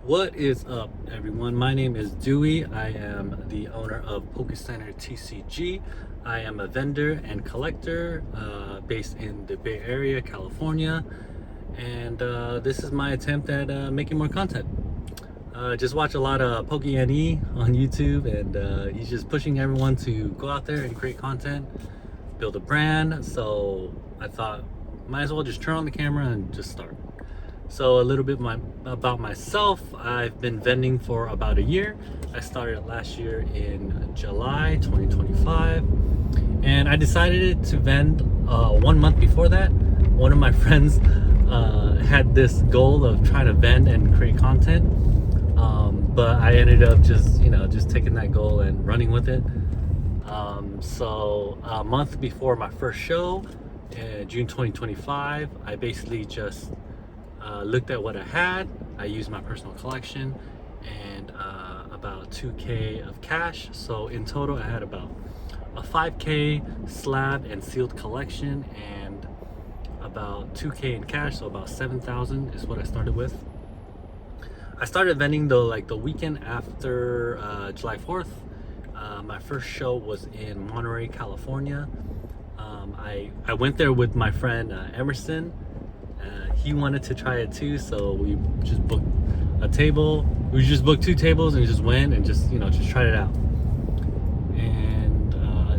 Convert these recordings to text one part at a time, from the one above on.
What is up, everyone? My name is Dewey. I am the owner of Poke Center TCG. I am a vendor and collector based in the Bay Area, California, and this is my attempt at making more content. Just watch a lot of Poke NE on YouTube, and he's just pushing everyone to go out there and create content, build a brand. So I thought, might as well just turn on the camera and just start. So a little bit about myself. I've been vending for about a year. I started last year in July 2025, and I decided to vend 1 month before that. One of my friends had this goal of trying to vend and create content, but I ended up just taking that goal and running with it. So a month before my first show, June 2025, I basically just looked at what I had. I used my personal collection and about 2K of cash. So in total, I had about a 5K slab and sealed collection and about 2K in cash. So about 7,000 is what I started with. I started vending though the weekend after July 4th. My first show was in Monterey, California. I went there with my friend Emerson. He wanted to try it too, so we just booked a table. We just booked 2 tables and just went and just tried it out. And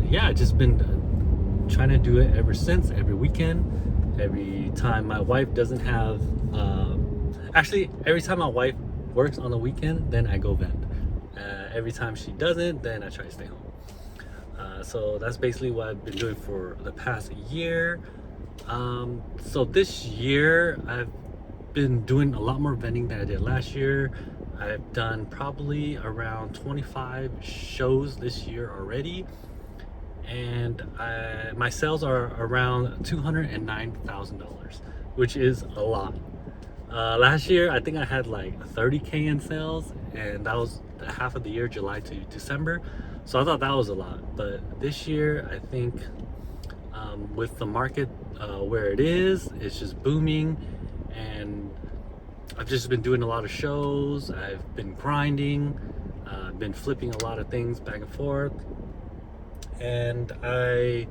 yeah, just been trying to do it ever since. Every weekend, every time my wife doesn't have, actually every time my wife works on the weekend, then I go vend. Every time she doesn't, then I try to stay home. So that's basically what I've been doing for the past year. So this year I've been doing a lot more vending than I did last year. I've done probably around 25 shows this year already, and my sales are around $209,000, which is a lot. Last year I think I had like 30K in sales, and that was half of the year, July to December. So I thought that was a lot, but this year I think with the market where it is, it's just booming, and I've just been doing a lot of shows. I've been grinding, been flipping a lot of things back and forth, and I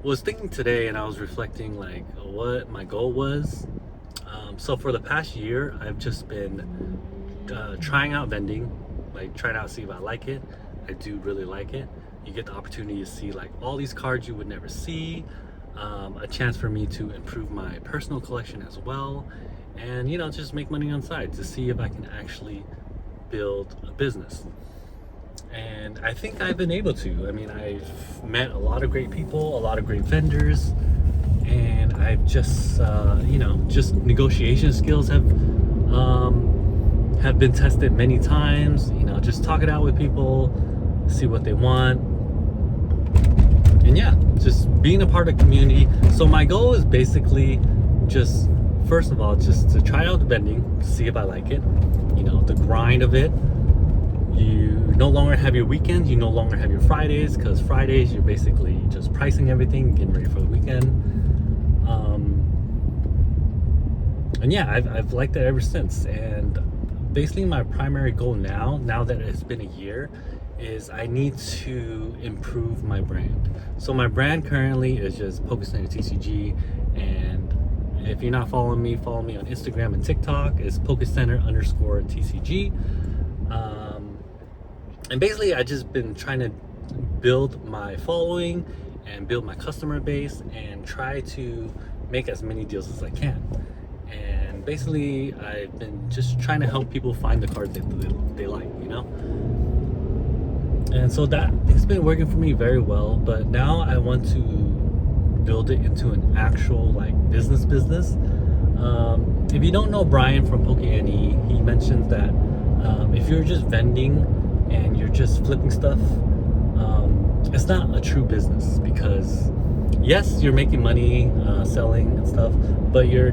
was thinking today, and I was reflecting what my goal was. So for the past year, I've just been trying out vending, trying out, see if I like it. I do really like it. You get the opportunity to see all these cards you would never see, a chance for me to improve my personal collection as well, and just make money on the side to see if I can actually build a business. And I think I've been able to. I mean, I've met a lot of great people, a lot of great vendors, and I've just just negotiation skills have been tested many times. Just talk it out with people, see what they want, and yeah, just being a part of the community. So my goal is basically just, first of all, just to try out vending, see if I like it. The grind of it. You no longer have your weekends, you no longer have your Fridays, because Fridays you're basically just pricing everything, getting ready for the weekend. And yeah, I've liked it ever since. And basically my primary goal now that it's been a year, is I need to improve my brand. So my brand currently is just Poke Center TCG, and if you're not following me, follow me on Instagram and TikTok. It's Poke Center _TCG. And basically I just been trying to build my following and build my customer base and try to make as many deals as I can. And basically I've been just trying to help people find the cards that they like, And so it's been working for me very well, but now I want to build it into an actual business. If you don't know Brian from Poke NE, he mentions that if you're just vending and you're just flipping stuff, it's not a true business, because yes, you're making money selling and stuff, but you're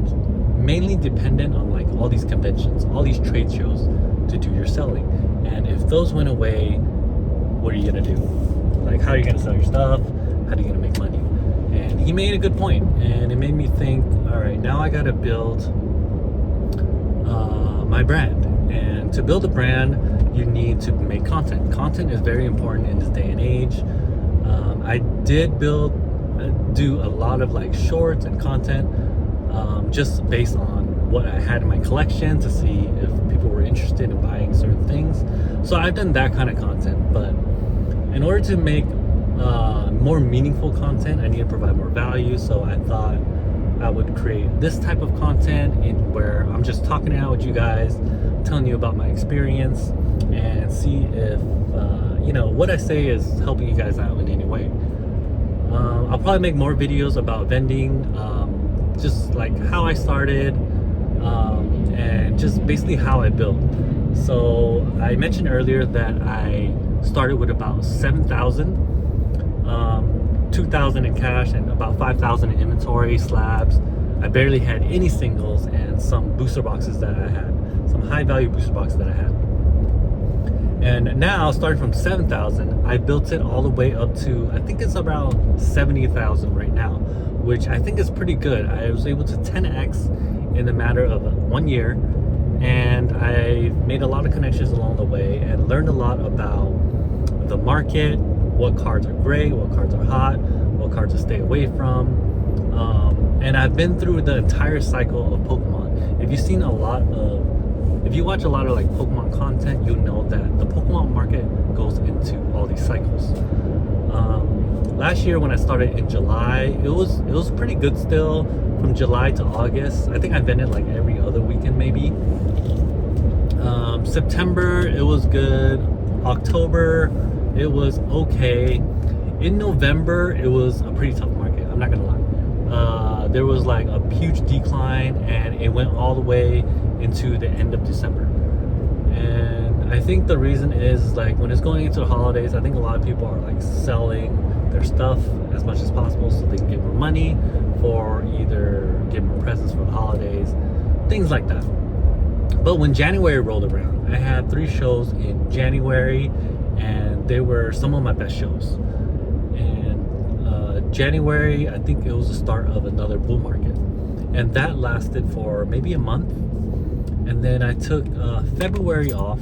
mainly dependent on all these conventions, all these trade shows to do your selling. And if those went away, what are you gonna do? How are you gonna sell your stuff? How are you gonna make money? And he made a good point, and it made me think, all right, now I gotta build my brand. And to build a brand, you need to make content. Content is very important in this day and age. I did do a lot of like shorts and content, just based on what I had in my collection to see if people were interested in buying certain things. So I've done that kind of content, but in order to make more meaningful content, I need to provide more value. So I thought I would create this type of content in where I'm just talking out with you guys, telling you about my experience, and see if what I say is helping you guys out in any way. I'll probably make more videos about vending, just like how I started, and just basically how I built. So I mentioned earlier that I started with about 7,000, 2,000 in cash and about 5,000 in inventory, slabs. I barely had any singles and some booster boxes that I had, some high value booster boxes that I had. And now, starting from 7,000, I built it all the way up to, I think it's around 70,000 right now, which I think is pretty good. I was able to 10x in a matter of 1 year, and I made a lot of connections along the way and learned a lot about the market, what cards are great, what cards are hot, what cards to stay away from. And I've been through the entire cycle of Pokemon. If you watch a lot of like Pokemon content, you know that the Pokemon market goes into all these cycles. Last year when I started in July, it was pretty good still. From July to August, I think I vended like every other weekend maybe. September, it was good. October, it was okay. In November, it was a pretty tough market, I'm not gonna lie. There was like a huge decline, and it went all the way into the end of December. And I think the reason is like when it's going into the holidays, I think a lot of people are like selling their stuff as much as possible so they can get more money for either get more presents for the holidays, things like that. But when January rolled around, I had 3 shows in January, and they were some of my best shows. January, I think it was the start of another bull market, and that lasted for maybe a month. And then I took February off.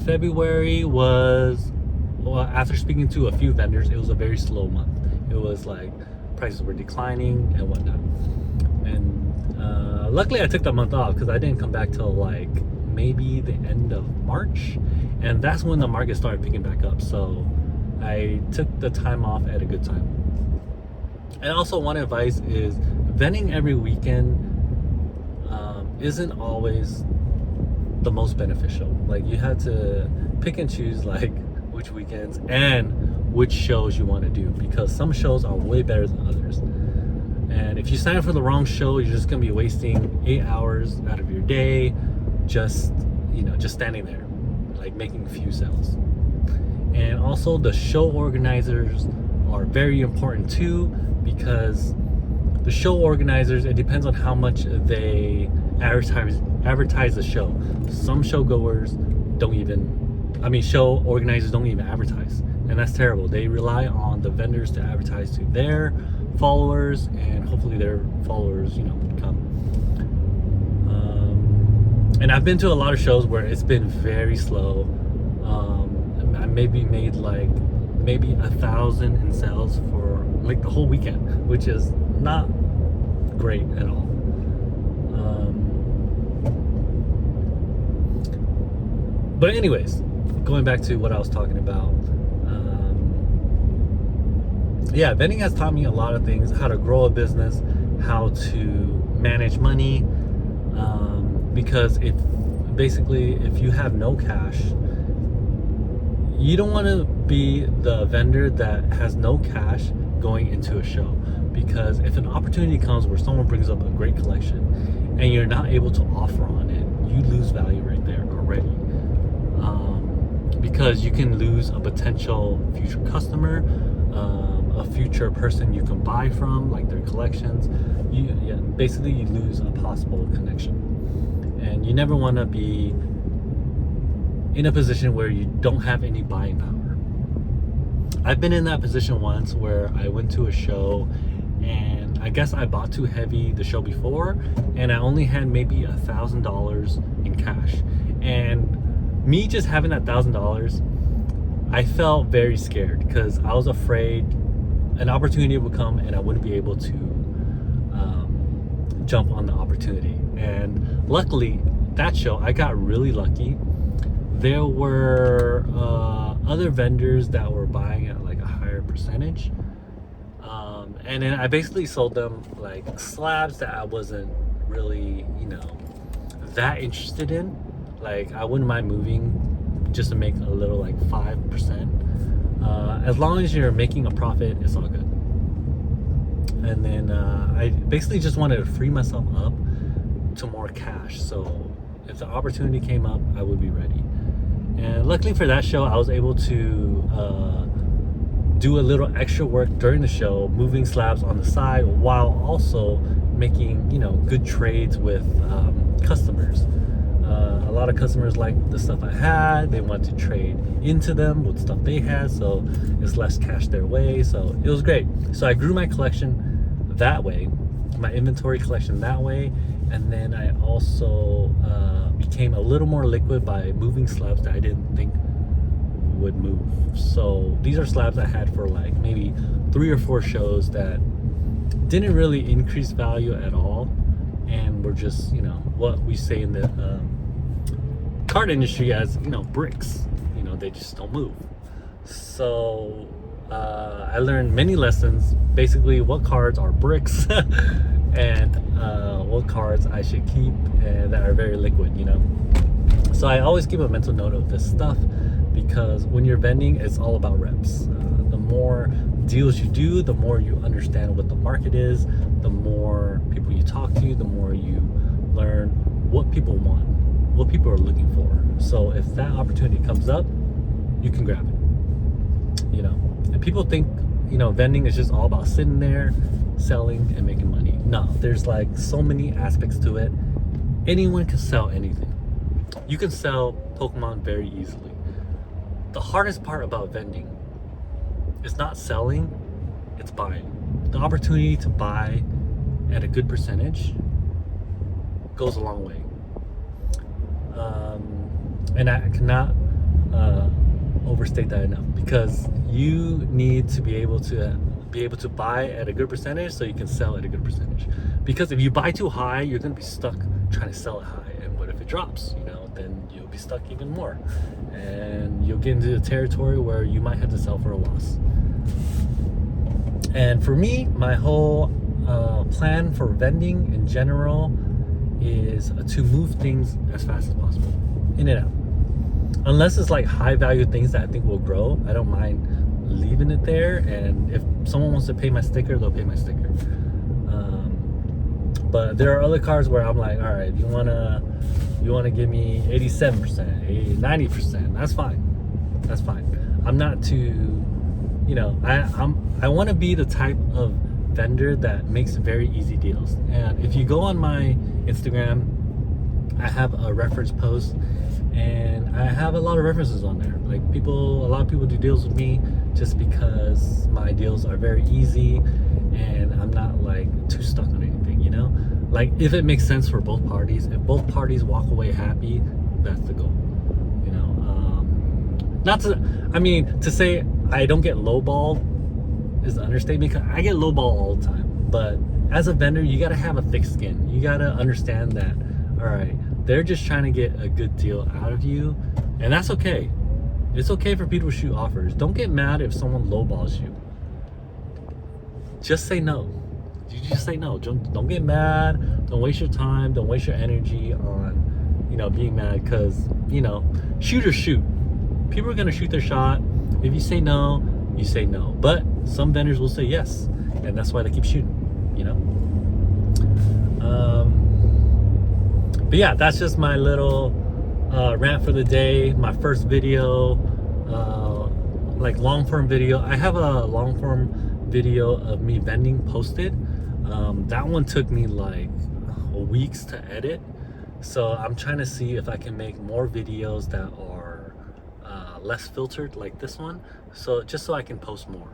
February was, well, after speaking to a few vendors, it was a very slow month. It was like prices were declining and whatnot. And luckily I took that month off because I didn't come back till like maybe the end of March, and that's when the market started picking back up. So I took the time off at a good time. And also, one advice is vending every weekend isn't always the most beneficial. Like, you have to pick and choose like which weekends and which shows you want to do, because some shows are way better than others. And if you sign up for the wrong show, you're just gonna be wasting 8 hours out of your day just standing there, like making a few sales. And also, the show organizers are very important too, because the show organizers, it depends on how much they advertise the show. Some show organizers don't even advertise, and that's terrible. They rely on the vendors to advertise to their followers, and hopefully their followers come. And I've been to a lot of shows where it's been very slow. I maybe made like 1,000 in sales for like the whole weekend, which is not great at all. But anyways, going back to what I was talking about, vending has taught me a lot of things: how to grow a business, how to manage money, because if you have no cash, you don't want to be the vendor that has no cash going into a show, because if an opportunity comes where someone brings up a great collection and you're not able to offer on it, you lose value right there already, because you can lose a potential future customer, a future person you can buy from, like their collections. Basically you lose a possible connection, and you never want to be in a position where you don't have any buying power. I've been in that position once where I went to a show, and I guess I bought too heavy the show before, and I only had maybe $1,000 in cash. And me just having that $1,000, I felt very scared because I was afraid an opportunity would come and I wouldn't be able to jump on the opportunity. And luckily, that show, I got really lucky. There were other vendors that were buying at like a higher percentage. And then I basically sold them like slabs that I wasn't really, that interested in. Like, I wouldn't mind moving just to make a little, like 5%. As long as you're making a profit, it's all good. And then I basically just wanted to free myself up to more cash. So if the opportunity came up, I would be ready. And luckily for that show, I was able to do a little extra work during the show, moving slabs on the side while also making, good trades with customers. A lot of customers liked the stuff I had. They want to trade into them with stuff they had, so it's less cash their way. So it was great. So I grew my collection that way, my inventory collection that way, and then I also became a little more liquid by moving slabs that I didn't think would move. So these are slabs I had for like maybe 3 or 4 shows that didn't really increase value at all, and were just, what we say in the card industry as, bricks. They just don't move. So I learned many lessons, basically what cards are bricks and what cards I should keep that are very liquid. So I always keep a mental note of this stuff, because when you're vending, it's all about reps. The more deals you do, the more you understand what the market is, the more people you talk to, the more you learn what people want, what people are looking for. So if that opportunity comes up, you can grab it. And people think, vending is just all about sitting there, selling and making money. No, there's like so many aspects to it. Anyone can sell anything. You can sell Pokemon very easily. The hardest part about vending is not selling, it's buying. The opportunity to buy at a good percentage goes a long way. And I cannot overstate that enough, because you need to be able to buy at a good percentage so you can sell at a good percentage. Because if you buy too high, you're going to be stuck trying to sell it high, and what if it drops? Then you'll be stuck even more, and you'll get into the territory where you might have to sell for a loss. And for me, my whole plan for vending in general is to move things as fast as possible, in and out. Unless it's like high value things that I think will grow, I don't mind leaving it there. And if someone wants to pay my sticker, they'll pay my sticker. But there are other cars where I'm like, all right, you wanna give me 87%, 90%, that's fine. I'm not too, I want to be the type of vendor that makes very easy deals. And if you go on my Instagram, I have a reference post, and I have a lot of references on there. Like, a lot of people do deals with me just because my deals are very easy and I'm not like too stuck on anything, like if it makes sense for both parties, if both parties walk away happy, that's the goal. To say I don't get lowballed is the understatement, because I get lowballed all the time. But as a vendor, you got to have a thick skin. You got to understand that, all right, they're just trying to get a good deal out of you, and that's okay. It's okay for people to shoot offers. Don't get mad if someone lowballs you. Just say no. You just say no. Don't get mad. Don't waste your time. Don't waste your energy on, being mad, because, shoot or shoot. People are going to shoot their shot. If you say no, you say no. But some vendors will say yes, and that's why they keep shooting, But yeah, that's just my little rant for the day. My first video, like long-form video. I have a long-form video of me vending posted. That one took me like weeks to edit. So I'm trying to see if I can make more videos that are less filtered like this one. So just so I can post more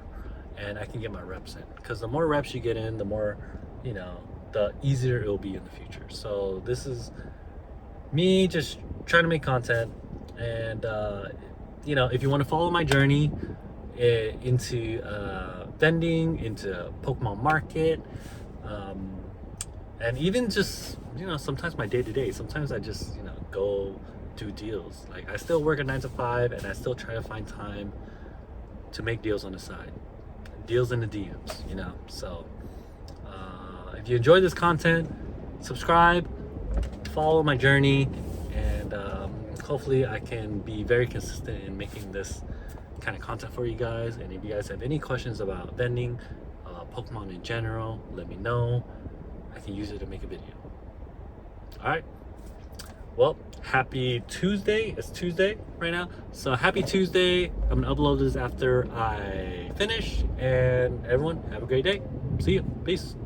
and I can get my reps in. Because the more reps you get in, the more, the easier it will be in the future. So this is me just trying to make content, And you know, if you want to follow my journey into vending, into Pokemon Market, um, and even just, you know, sometimes my day to day. Sometimes I just, you know, go do deals. Like I still work a 9 to 5, and I still try to find time to make deals on the side, deals in the DMs. You know, so if you enjoy this content, subscribe, follow my journey, and hopefully I can be very consistent in making this kind of content for you guys. And if you guys have any questions about vending, Pokemon in general, let me know. I can use it to make a video. All right. Well, happy Tuesday. It's Tuesday right now. So happy Tuesday. I'm gonna upload this after I finish. And everyone, have a great day. See you. Peace.